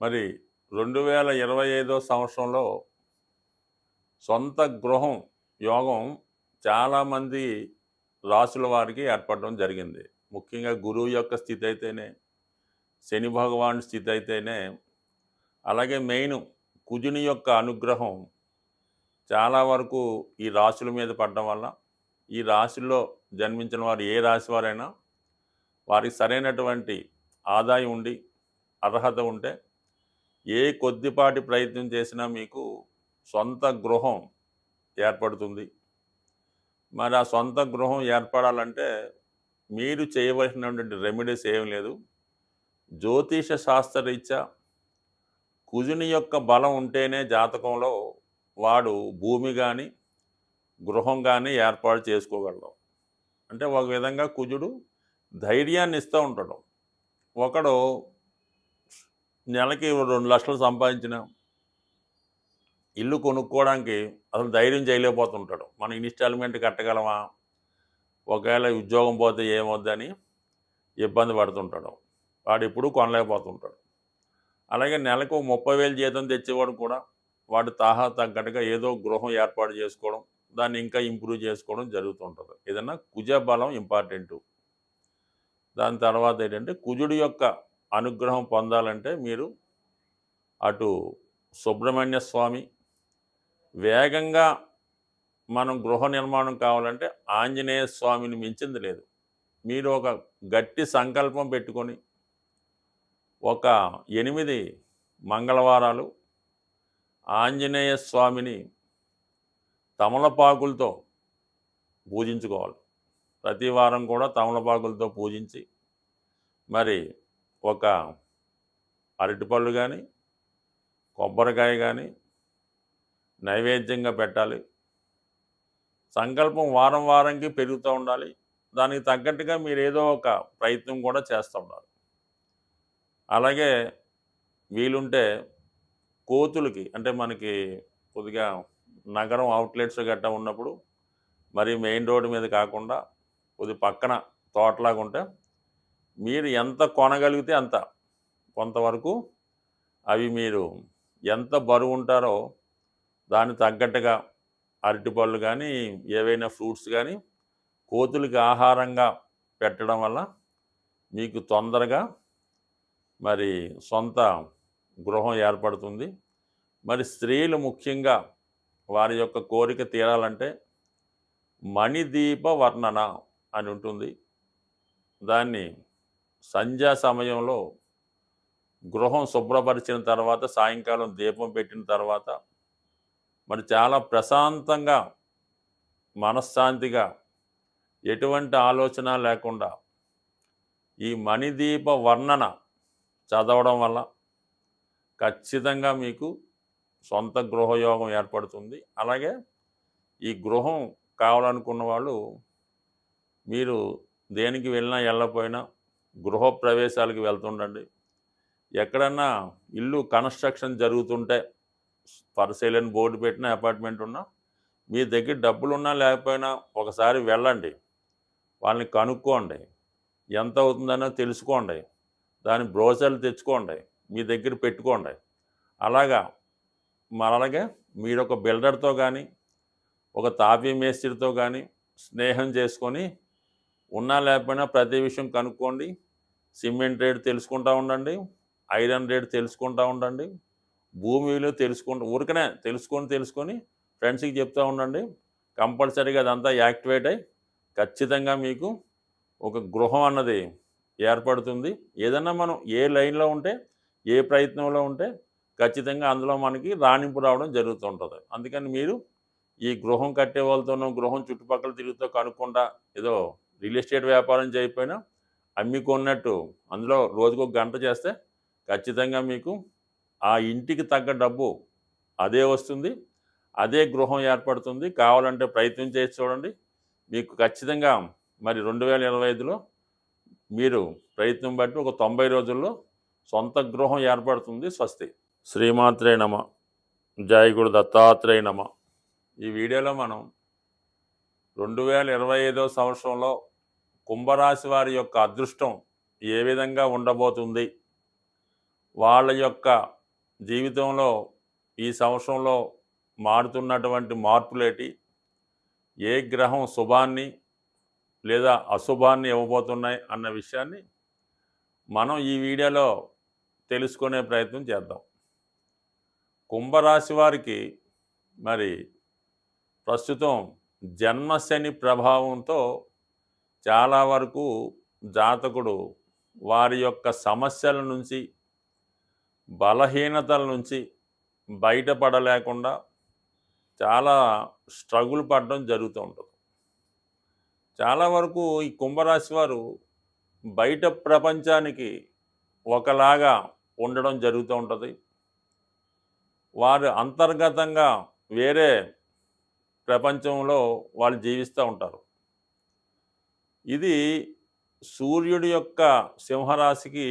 మరి 2025 సంవత్సరంలో సొంత గృహం యోగం చాలామంది రాసుల వారికి ఏర్పడడం జరిగింది. ముఖ్యంగా గురువు యొక్క స్థితి అయితేనే, శని భగవాన్ స్థితి అయితేనే, అలాగే మెయిన్ కుజుని యొక్క అనుగ్రహం చాలా వరకు ఈ రాశుల మీద పడడం వల్ల ఈ రాశిలో జన్మించిన వారు ఏ రాశి వారైనా వారికి సరైనటువంటి ఆదాయం ఉండి అర్హత ఉంటే ఏ కొద్దిపాటి ప్రయత్నం చేసినా మీకు సొంత గృహం ఏర్పడుతుంది. మరి ఆ సొంత గృహం ఏర్పడాలంటే మీరు చేయవలసినటువంటి రెమెడీస్ ఏం లేదు. జ్యోతిష శాస్త్రరీత్యా కుజుని యొక్క బలం ఉంటేనే జాతకంలో వాడు భూమి కానీ గృహం కానీ ఏర్పాటు చేసుకోగలడు. అంటే ఒక విధంగా కుజుడు ధైర్యాన్ని ఇస్తూ ఉంటాడు. ఒకడు నెలకి 2 లక్షలు సంపాదించిన ఇల్లు కొనుక్కోవడానికి అసలు ధైర్యం చేయలేకపోతుంటాడు. మనం ఇన్స్టాల్మెంట్ కట్టగలమా, ఒకవేళ ఉద్యోగం పోతే ఏమొద్దని ఇబ్బంది పడుతుంటాడు. వాడు ఎప్పుడూ కొనలేకపోతుంటాడు. అలాగే నెలకు 30,000 జీతం తెచ్చేవాడు కూడా వాడు తాహా తగ్గట్టుగా ఏదో గృహం ఏర్పాటు చేసుకోవడం, దాన్ని ఇంకా ఇంప్రూవ్ చేసుకోవడం జరుగుతుంటుంది. ఏదన్నా కుజ బలం ఇంపార్టెంటు. దాని తర్వాత ఏంటంటే కుజుడి యొక్క అనుగ్రహం పొందాలంటే మీరు అటు సుబ్రహ్మణ్య స్వామి, వేగంగా మనం గృహ నిర్మాణం కావాలంటే ఆంజనేయ స్వామిని మించింది లేదు. మీరు ఒక గట్టి సంకల్పం పెట్టుకొని ఒక 8 మంగళవారాలు ఆంజనేయ స్వామిని తమలపాకులతో పూజించుకోవాలి. ప్రతి వారం కూడా తమలపాకులతో పూజించి మరి ఒక అరటిపళ్ళు కానీ కొబ్బరికాయ కానీ నైవేద్యంగా పెట్టాలి. సంకల్పం వారం వారంకి పెరుగుతూ ఉండాలి. దానికి తగ్గట్టుగా మీరు ఏదో ఒక ప్రయత్నం కూడా చేస్తూ ఉండాలి. అలాగే వీలుంటే కోతులకి, అంటే మనకి కొద్దిగా నగరం అవుట్లెట్స్ గట్టా ఉన్నప్పుడు మరి మెయిన్ రోడ్డు మీద కాకుండా కొద్ది పక్కన తోటలాగా ఉంటే మీరు ఎంత కొనగలిగితే అంత కొంతవరకు అవి మీరు ఎంత బరువు ఉంటారో దానికి తగ్గట్టుగా అరటిపళ్ళు కానీ ఏవైనా ఫ్రూట్స్ కానీ కోతులకి ఆహారంగా పెట్టడం వల్ల మీకు తొందరగా మరి సొంత గృహం ఏర్పడుతుంది. మరి స్త్రీలు ముఖ్యంగా వారి యొక్క కోరిక తీరాలంటే మణిదీప వర్ణన అని ఉంటుంది. దాన్ని సంధ్యా సమయంలో గృహం శుభ్రపరిచిన తర్వాత సాయంకాలం దీపం పెట్టిన తర్వాత మరి చాలా ప్రశాంతంగా మనశ్శాంతిగా ఎటువంటి ఆలోచన లేకుండా ఈ మణిదీప వర్ణన చదవడం వల్ల ఖచ్చితంగా మీకు సొంత గృహయోగం ఏర్పడుతుంది. అలాగే ఈ గృహం కావాలనుకున్న వాళ్ళు మీరు దేనికి వెళ్ళినా వెళ్ళకపోయినా గృహప్రవేశాలకు వెళ్తుండండి. ఎక్కడన్నా ఇల్లు కన్స్ట్రక్షన్ జరుగుతుంటే ఫర్ సేల్ అని బోర్డు పెట్టిన అపార్ట్మెంట్ ఉన్నా మీ దగ్గర డబ్బులున్నా లేకపోయినా ఒకసారి వెళ్ళండి. వాళ్ళని కనుక్కోండి, ఎంత అవుతుందనో తెలుసుకోండి, దాని బ్రోచర్లు తెచ్చుకోండి, మీ దగ్గర పెట్టుకోండి. అలాగే మీరు ఒక బిల్డర్తో కానీ ఒక తాపీ మేస్త్రితో కానీ స్నేహం చేసుకొని ఉన్నా లేకపోయినా ప్రతి విషయం కనుక్కోండి. సిమెంట్ రేటు తెలుసుకుంటూ ఉండండి, ఐరన్ రేటు తెలుసుకుంటూ ఉండండి, భూమి విలువ ఊరికనే తెలుసుకొని ఫ్రెండ్స్కి చెప్తూ ఉండండి. కంపల్సరీగా అదంతా యాక్టివేట్ అయ్యి ఖచ్చితంగా మీకు ఒక గృహం అన్నది ఏర్పడుతుంది. ఏదన్నా మనం ఏ లైన్లో ఉంటే ఏ ప్రయత్నంలో ఉంటే ఖచ్చితంగా అందులో మనకి రాణింపు రావడం జరుగుతుంటుంది. అందుకని మీరు ఈ గృహం కట్టే వాళ్ళతోనూ గృహం చుట్టుపక్కల తిరుగుతూ కనుక్కుండా ఏదో రియల్ ఎస్టేట్ వ్యాపారం చేయకపోయినా అమ్మికొన్నట్టు అందులో రోజుకు 1 గంట చేస్తే ఖచ్చితంగా మీకు ఆ ఇంటికి తగ్గ డబ్బు అదే వస్తుంది, అదే గృహం ఏర్పడుతుంది. కావాలంటే ప్రయత్నం చేసి చూడండి. మీకు ఖచ్చితంగా మరి 2025లో మీరు ప్రయత్నం బట్టి ఒక 90 రోజుల్లో సొంత గృహం ఏర్పడుతుంది. స్వస్తి. శ్రీమాత్రే నమ. జై గురు దత్తాత్రేయ నమ. ఈ వీడియోలో మనం 2025 సంవత్సరంలో కుంభరాశి వారి యొక్క అదృష్టం ఏ విధంగా ఉండబోతుంది, వాళ్ళ యొక్క జీవితంలో ఈ సంవత్సరంలో మారుతున్నటువంటి మార్పులేటి, ఏ గ్రహం శుభాన్ని లేదా అశుభాన్ని ఇవ్వబోతున్నాయి అన్న విషయాన్ని మనం ఈ వీడియోలో తెలుసుకునే ప్రయత్నం చేద్దాం. కుంభరాశి వారికి మరి ప్రస్తుతం జన్మశని ప్రభావంతో చాలా వరకు జాతకుడు వారి యొక్క సమస్యల నుంచి, బలహీనతల నుంచి బయటపడలేకుండా చాలా స్ట్రగుల్ పడడం జరుగుతూ ఉంటుంది. చాలా వరకు ఈ కుంభరాశి వారు బయట ప్రపంచానికి ఒకలాగా ఉండడం జరుగుతూ ఉంటుంది. వారు అంతర్గతంగా వేరే ప్రపంచంలో వాళ్ళు జీవిస్తూ ఉంటారు. ఇది సూర్యుడి యొక్క సింహరాశికి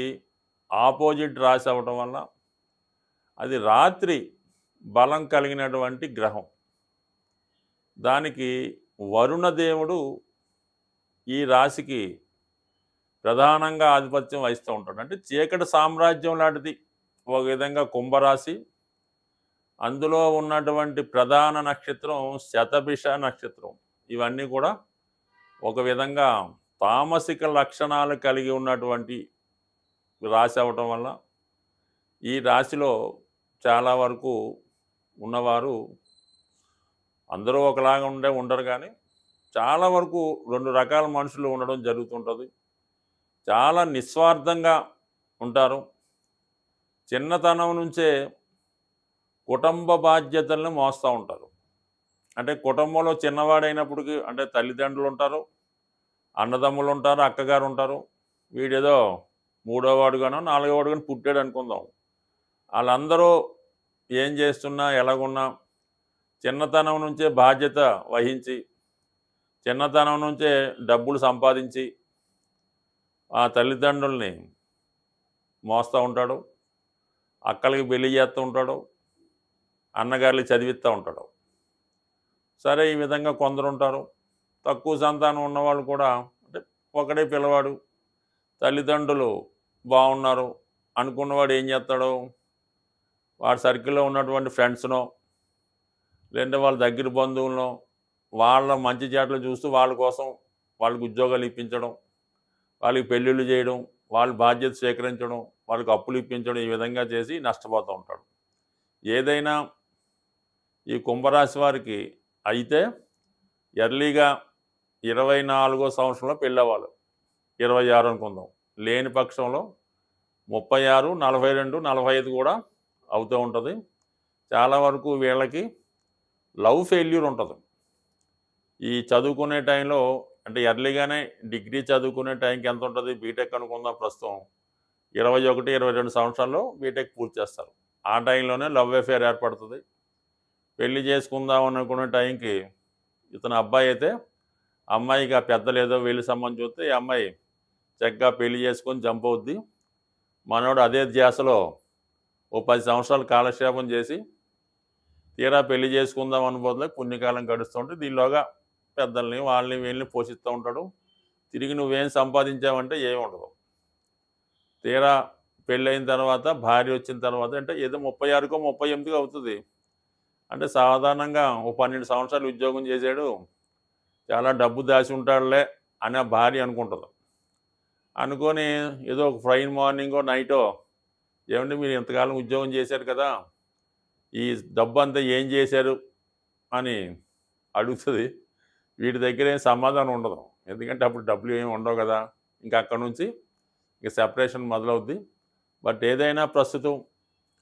ఆపోజిట్ రాశి అవ్వటం వల్ల అది రాత్రి బలం కలిగినటువంటి గ్రహం. దానికి వరుణదేవుడు ఈ రాశికి ప్రధానంగా ఆధిపత్యం వహిస్తూ ఉంటాడు. అంటే చీకటి సామ్రాజ్యం లాంటిది ఒక విధంగా కుంభరాశి. అందులో ఉన్నటువంటి ప్రధాన నక్షత్రం శతభిష నక్షత్రం. ఇవన్నీ కూడా ఒక విధంగా తామసిక లక్షణాలు కలిగి ఉన్నటువంటి రాశి అవ్వటం వల్ల ఈ రాశిలో చాలా వరకు ఉన్నవారు అందరూ ఒకలాగా ఉండరు, కానీ చాలా వరకు 2 రకాల మనుషులు ఉండడం జరుగుతుంటుంది. చాలా నిస్వార్థంగా ఉంటారు. చిన్నతనం నుంచే కుటుంబ బాధ్యతలను మోస్తూ ఉంటారు. అంటే కుటుంబంలో చిన్నవాడైనప్పటికీ అంటే తల్లిదండ్రులు ఉంటారు, అన్నదమ్ములు ఉంటారు, అక్కగారు ఉంటారు. వీడేదో 3వ వాడుగానో 4వ వాడుగానో పుట్టాడు అనుకుందాం. వాళ్ళందరూ ఏం చేస్తున్నా ఎలాగున్నా చిన్నతనం నుంచే బాధ్యత వహించి, చిన్నతనం నుంచే డబ్బులు సంపాదించి ఆ తల్లిదండ్రుల్ని మోస్తూ ఉంటాడు, అక్కలకి పెళ్లి చేస్తూ ఉంటాడు, అన్నగారికి చదివిస్తూ ఉంటాడు. సరే, ఈ విధంగా కొందరు ఉంటారు. తక్కువ సంతానం ఉన్నవాళ్ళు కూడా అంటే ఒకడే పిల్లవాడు, తల్లిదండ్రులు బాగున్నారు అనుకున్నవాడు ఏం చేస్తాడు, వాడి సర్కిల్లో ఉన్నటువంటి ఫ్రెండ్స్నో లేదంటే వాళ్ళ దగ్గర బంధువులను వాళ్ళ మంచి చేటలు చూస్తూ వాళ్ళ కోసం వాళ్ళకి ఉద్యోగాలు ఇప్పించడం, వాళ్ళకి పెళ్ళిళ్ళు చేయడం, వాళ్ళ బాధ్యత స్వీకరించడం, వాళ్ళకి అప్పులు ఇప్పించడం, ఈ విధంగా చేసి నష్టపోతూ ఉంటాడు. ఏదైనా ఈ కుంభరాశి వారికి అయితే ఎర్లీగా 24వ సంవత్సరంలో పెళ్ళవ్వాలి, 26 అనుకుందాం. లేని పక్షంలో 36, 42, 45 కూడా అవుతూ ఉంటుంది. చాలా వరకు వీళ్ళకి లవ్ ఫెయిల్యూర్ ఉంటుంది. ఈ చదువుకునే టైంలో అంటే ఎర్లీగానే డిగ్రీ చదువుకునే టైంకి ఎంత ఉంటుంది, బీటెక్ అనుకుందాం, ప్రస్తుతం 21, 22 సంవత్సరాల్లో బీటెక్ పూర్తి చేస్తారు. ఆ టైంలోనే లవ్ అఫేర్ ఏర్పడుతుంది. పెళ్లి చేసుకుందాం అనుకునే టైంకి ఇతను అబ్బాయి అయితే అమ్మాయికి ఆ పెద్దలు ఏదో వెళ్ళి సంబంధం చూస్తే ఈ అమ్మాయి చక్కగా పెళ్లి చేసుకొని జంప్ అవుద్ది. మనోడు అదే ధ్యాసలో ఓ 10 సంవత్సరాలు కాలక్షేపం చేసి తీరా పెళ్లి చేసుకుందాం అనుబోతులే పుణ్యకాలం గడుస్తుంటే దీనిలోగా పెద్దల్ని వాళ్ళని వీళ్ళని పోషిస్తూ ఉంటాడు. తిరిగి నువ్వేం సంపాదించావంటే ఏమి ఉండదు. తీరా పెళ్ళైన తర్వాత భార్య వచ్చిన తర్వాత అంటే ఏదో 36కో 38కో అవుతుంది. అంటే సాధారణంగా ఓ 12 సంవత్సరాలు ఉద్యోగం చేశాడు, చాలా డబ్బు దాచి ఉంటాడులే అని ఆ భార్య అనుకుంటుంది. అనుకొని ఏదో ఒక ఫ్రైన్ మార్నింగో నైటో ఏమంటే మీరు ఇంతకాలం ఉద్యోగం చేశారు కదా, ఈ డబ్బు అంతా ఏం చేశారు అని అడుగుతుంది. వీటి దగ్గర ఏం సమాధానం ఉండదు, ఎందుకంటే అప్పుడు డబ్బులు ఏమి ఉండవు కదా. ఇంకా అక్కడి నుంచి ఇక సెపరేషన్ మొదలవుద్ది. బట్ ఏదైనా ప్రస్తుతం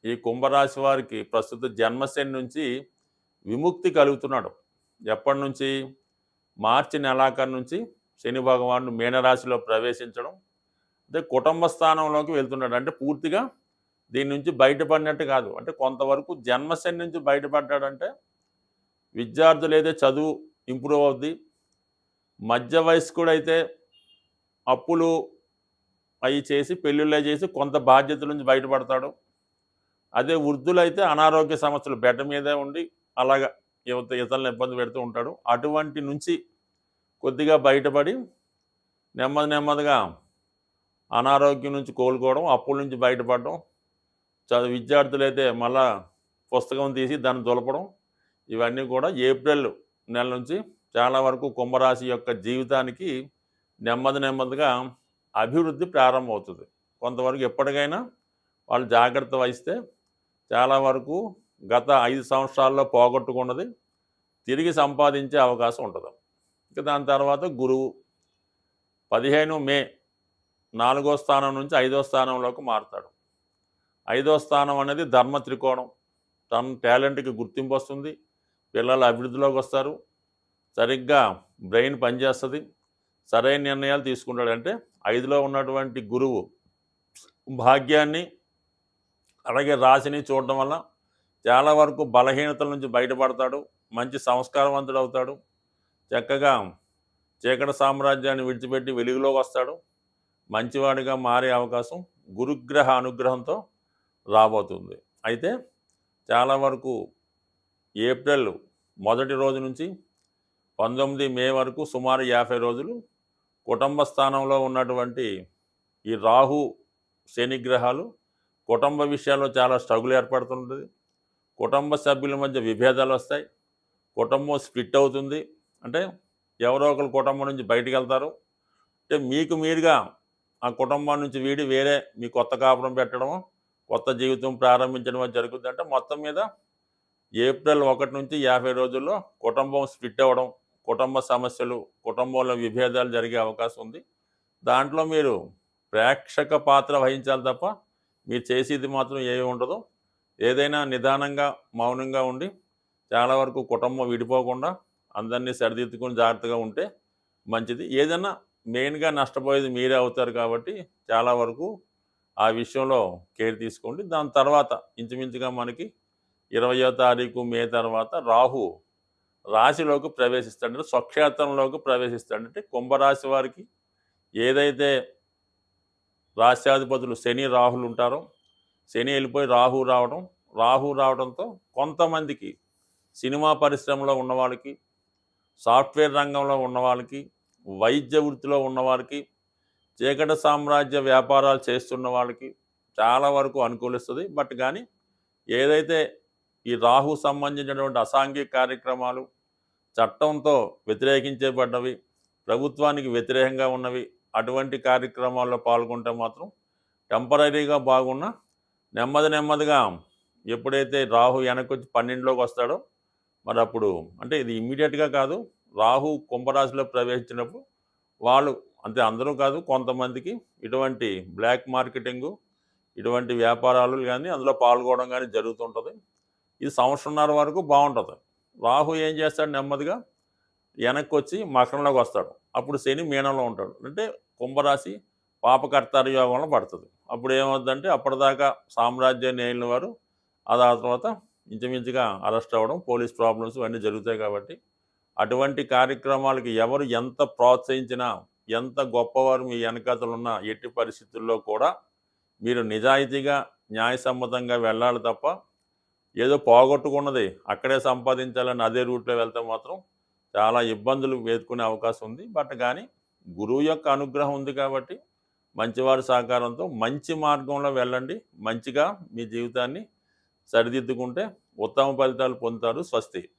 ఈ కుంభరాశి వారికి ప్రస్తుత జన్మశని నుంచి విముక్తి కలుగుతున్నాడు. ఎప్పటి నుంచి? మార్చి నెలాఖరు నుంచి శని భగవానుడు మీనరాశిలో ప్రవేశించడం, అంటే కుటుంబ స్థానంలోకి వెళ్తున్నాడు. అంటే పూర్తిగా దీని నుంచి బయటపడినట్టు కాదు, అంటే కొంతవరకు జన్మశని నుంచి బయటపడ్డాడంటే విద్యార్థులు అయితే చదువు ఇంప్రూవ్ అవుద్ది, మధ్య వయస్కుడైతే అప్పులు అవి చేసి పెళ్ళిళ్ళే చేసి కొంత బాధ్యతల నుంచి బయటపడతాడు. అదే వృద్ధులైతే అనారోగ్య సమస్యలు బెడ్ మీదే ఉండి అలాగా ఇతరులను ఇబ్బంది పెడుతూ ఉంటాడు. అటువంటి నుంచి కొద్దిగా బయటపడి నెమ్మదిగా అనారోగ్యం నుంచి కోలుకోవడం, అప్పుల నుంచి బయటపడడం, విద్యార్థులైతే మళ్ళా పుస్తకం తీసి దాన్ని దులపడం, ఇవన్నీ కూడా ఏప్రిల్ నెల నుంచి చాలా వరకు కుంభరాశి యొక్క జీవితానికి నెమ్మదిగా అభివృద్ధి ప్రారంభమవుతుంది. కొంతవరకు ఎప్పటికైనా వాళ్ళు జాగ్రత్త వహిస్తే చాలా వరకు గత 5 సంవత్సరాల్లో పోగొట్టుకున్నది తిరిగి సంపాదించే అవకాశం ఉంటుంది. ఇక దాని తర్వాత గురువు 15 మే 4వ స్థానం నుంచి 5వ స్థానంలోకి మారుతాడు. 5వ స్థానం అనేది ధర్మ త్రికోణం. తన టాలెంట్కి గుర్తింపు వస్తుంది, పిల్లలు అభివృద్ధిలోకి వస్తారు, సరిగ్గా బ్రెయిన్ పనిచేస్తుంది, సరైన నిర్ణయాలు తీసుకుంటాడు. అంటే 5లో ఉన్నటువంటి గురువు భాగ్యాన్ని అలాగే రాశిని చూడడం వల్ల చాలా వరకు బలహీనతల నుంచి బయటపడతాడు, మంచి సంస్కారవంతుడు అవుతాడు, చక్కగా చీకటి సామ్రాజ్యాన్ని విడిచిపెట్టి వెలుగులోకి వస్తాడు, మంచివాడిగా మారే అవకాశం గురుగ్రహ అనుగ్రహంతో రాబోతుంది. అయితే చాలా వరకు ఏప్రిల్ మొదటి రోజు నుంచి 19 మే వరకు సుమారు 50 రోజులు కుటుంబ స్థానంలో ఉన్నటువంటి ఈ రాహు శని గ్రహాలు కుటుంబ విషయాల్లో చాలా స్ట్రగుల్ ఏర్పడుతుంటుంది. కుటుంబ సభ్యుల మధ్య విభేదాలు వస్తాయి, కుటుంబం స్ప్లిట్ అవుతుంది. అంటే ఎవరో ఒకరు కుటుంబం నుంచి బయటికి వెళ్తారు, అంటే మీకు మీరుగా ఆ కుటుంబం నుంచి వీడి వేరే మీ కొత్త కాపురం పెట్టడము, కొత్త జీవితం ప్రారంభించడమో జరుగుతుంది. అంటే మొత్తం మీద ఏప్రిల్ 1 నుంచి 50 రోజుల్లో కుటుంబం స్ప్లిట్ అవ్వడం, కుటుంబ సమస్యలు, కుటుంబంలో విభేదాలు జరిగే అవకాశం ఉంది. దాంట్లో మీరు ప్రేక్షక పాత్ర వహించాలి తప్ప మీరు చేసేది మాత్రం ఏమి ఉండదు. ఏదైనా నిదానంగా మౌనంగా ఉండి చాలా వరకు కుటుంబం విడిపోకుండా అందరినీ సరిదిద్దుకొని జాగ్రత్తగా ఉంటే మంచిది. ఏదైనా మెయిన్గా నష్టపోయేది మీరే అవుతారు కాబట్టి చాలా వరకు ఆ విషయంలో కేర్ తీసుకోండి. దాని తర్వాత ఇంచుమించుగా మనకి 20వ తారీఖు మే తర్వాత రాహు రాశిలోకి ప్రవేశిస్తాడు, స్వక్షేత్రంలోకి ప్రవేశిస్తాడు. అంటే కుంభరాశి వారికి ఏదైతే రాశ్యాధిపతులు శని రాహులు ఉంటారో, శని వెళ్ళిపోయి రాహు రావడంతో కొంతమందికి సినిమా పరిశ్రమలో ఉన్నవాళ్ళకి, సాఫ్ట్వేర్ రంగంలో ఉన్నవాళ్ళకి, వైద్య వృత్తిలో ఉన్నవారికి, చీకటి సామ్రాజ్య వ్యాపారాలు చేస్తున్న వాళ్ళకి చాలా వరకు అనుకూలిస్తుంది. బట్ కానీ ఏదైతే ఈ రాహు సంబంధించినటువంటి అసాంఘిక కార్యక్రమాలు, చట్టంతో వ్యతిరేకించబడ్డవి, ప్రభుత్వానికి వ్యతిరేకంగా ఉన్నవి, అటువంటి కార్యక్రమాల్లో పాల్గొంటే మాత్రం టెంపరీగా బాగున్న నెమ్మదిగా ఎప్పుడైతే రాహు వెనకొచ్చి 12లోకి వస్తాడో మరి అప్పుడు, అంటే ఇది ఇమ్మీడియట్గా కాదు, రాహు కుంభరాశిలో ప్రవేశించినప్పుడు వాళ్ళు, అంతే అందరూ కాదు, కొంతమందికి ఇటువంటి బ్లాక్ మార్కెటింగు, ఇటువంటి వ్యాపారాలు కానీ అందులో పాల్గొనడం కానీ జరుగుతుంటుంది. ఇది సంవత్సరంన్నర వరకు బాగుంటుంది. రాహు ఏం చేస్తాడు, నెమ్మదిగా వెనక్కి వచ్చి మకరంలోకి వస్తాడు. అప్పుడు శని మీనంలో ఉంటాడు. అంటే కుంభరాశి పాపకర్తార యోగంలో పడుతుంది. అప్పుడు ఏమవుతుందంటే అప్పటిదాకా సామ్రాజ్యాన్ని ఏలిన వారు ఆ తర్వాత ఇంచుమించుగా అరెస్ట్ అవ్వడం, పోలీస్ ప్రాబ్లమ్స్ ఇవన్నీ జరుగుతాయి. కాబట్టి అటువంటి కార్యక్రమాలకి ఎవరు ఎంత ప్రోత్సహించినా, ఎంత గొప్పవారు మీ వెనకాతలున్న ఎట్టి పరిస్థితుల్లో కూడా మీరు నిజాయితీగా న్యాయసమ్మతంగా వెళ్ళాలి తప్ప ఏదో పోగొట్టుకున్నది అక్కడే సంపాదించాలని అదే రూట్లో వెళ్తే మాత్రం చాలా ఇబ్బందులు ఎదుర్కొనే అవకాశం ఉంది. బట్ కానీ గురువు యొక్క అనుగ్రహం ఉంది కాబట్టి మంచివారి సహకారంతో మంచి మార్గంలో వెళ్ళండి. మంచిగా మీ జీవితాన్ని సరిదిద్దుకుంటే ఉత్తమ ఫలితాలు పొందుతారు. స్వస్తి.